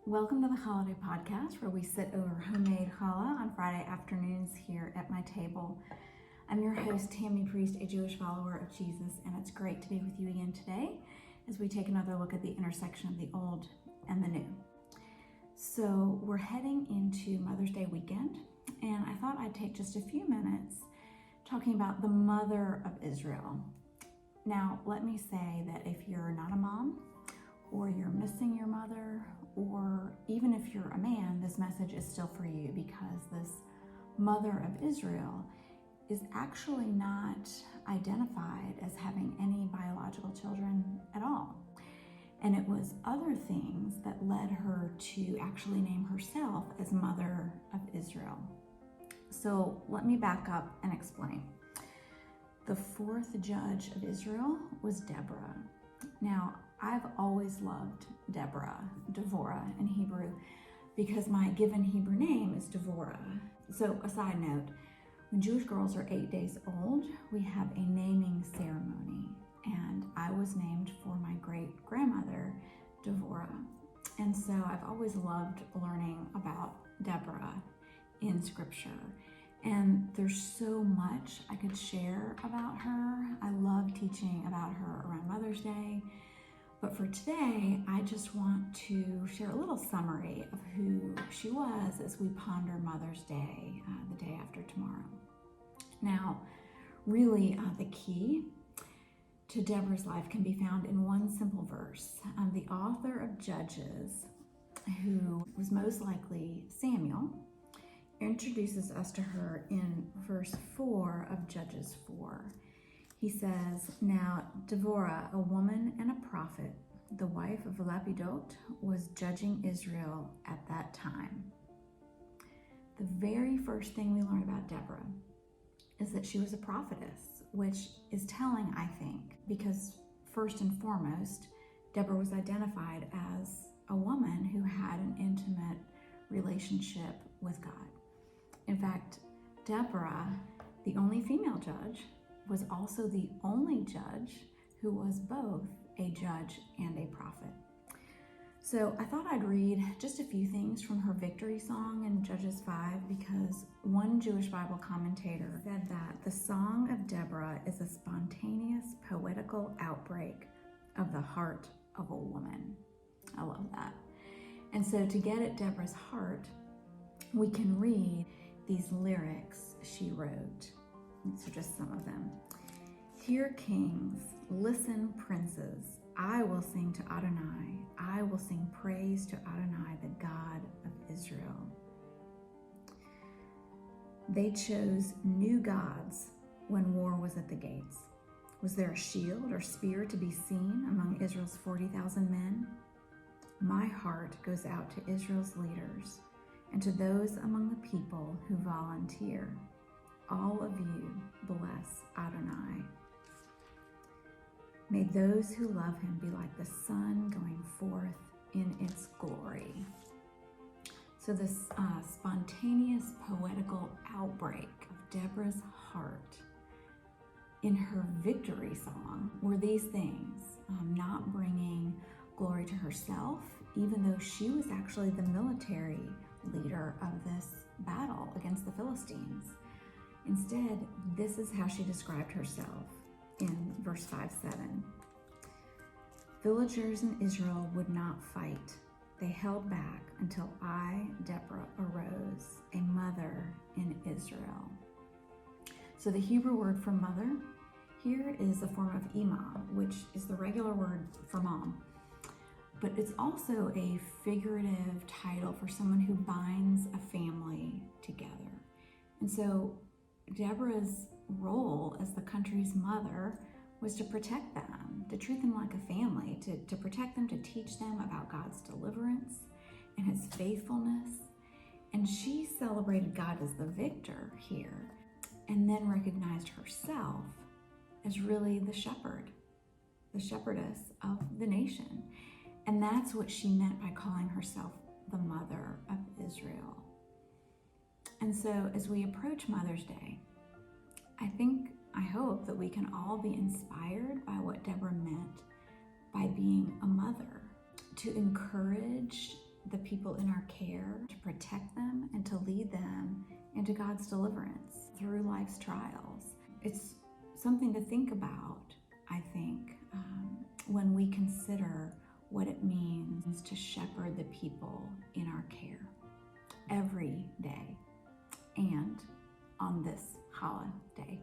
Welcome to the Holiday Podcast, where we sit over homemade challah on Friday afternoons here at my table. I'm your host, Tammy Priest, a Jewish follower of Jesus, and it's great to be with you again today as we take another look at the intersection of the old and the new. So we're heading into Mother's Day weekend, and I thought I'd take just a few minutes talking about the mother of Israel. Now, let me say that if you're not a mom, or you're missing your mother, or even if you're a man, this message is still for you, because this mother of Israel is actually not identified as having any biological children at all. And it was other things that led her to actually name herself as Mother of Israel. So let me back up and explain. The fourth judge of Israel was Deborah. Now, I've always loved Deborah in Hebrew, because my given Hebrew name is Deborah. So a side note, when Jewish girls are 8 days old, we have a naming ceremony, and I was named for my great-grandmother, Deborah. And so I've always loved learning about Deborah in scripture. And there's so much I could share about her. I love teaching about her around Mother's Day. But for today, I just want to share a little summary of who she was as we ponder Mother's Day, the day after tomorrow. Now, really, the key to Deborah's life can be found in one simple verse. The author of Judges, who was most likely Samuel, introduces us to her in verse 4 of Judges 4. He says, "Now Deborah, a woman and a prophet, the wife of Lapidot, was judging Israel at that time." The very first thing we learn about Deborah is that she was a prophetess, which is telling, I think, because first and foremost, Deborah was identified as a woman who had an intimate relationship with God. In fact, Deborah, the only female judge, was also the only judge who was both a judge and a prophet. So I thought I'd read just a few things from her victory song in Judges 5, because one Jewish Bible commentator said that the Song of Deborah is a spontaneous poetical outbreak of the heart of a woman. I love that. And so to get at Deborah's heart, we can read these lyrics she wrote. These are just some of them. "Hear kings, listen princes, I will sing to Adonai. I will sing praise to Adonai, the God of Israel. They chose new gods when war was at the gates. Was there a shield or spear to be seen among Israel's 40,000 men? My heart goes out to Israel's leaders and to those among the people who volunteer. All of you bless Adonai. May those who love him be like the sun going forth in its glory." So this spontaneous poetical outbreak of Deborah's heart in her victory song were these things, not bringing glory to herself, even though she was actually the military leader of this battle against the Philistines. Instead, this is how she described herself in verse 5-7. "Villagers in Israel would not fight. They held back until I, Deborah, arose, a mother in Israel." So the Hebrew word for mother here is a form of imah, which is the regular word for mom. But it's also a figurative title for someone who binds a family together. And so Deborah's role as the country's mother was to protect them, to treat them like a family, to protect them, to teach them about God's deliverance and his faithfulness. And she celebrated God as the victor here, and then recognized herself as really the shepherd, the shepherdess of the nation. And that's what she meant by calling herself the Mother of Israel. And so as we approach Mother's Day, I hope that we can all be inspired by what Deborah meant by being a mother, to encourage the people in our care, to protect them, and to lead them into God's deliverance through life's trials. It's something to think about, I think, when we consider what it means to shepherd the people in our care every day and on this holiday.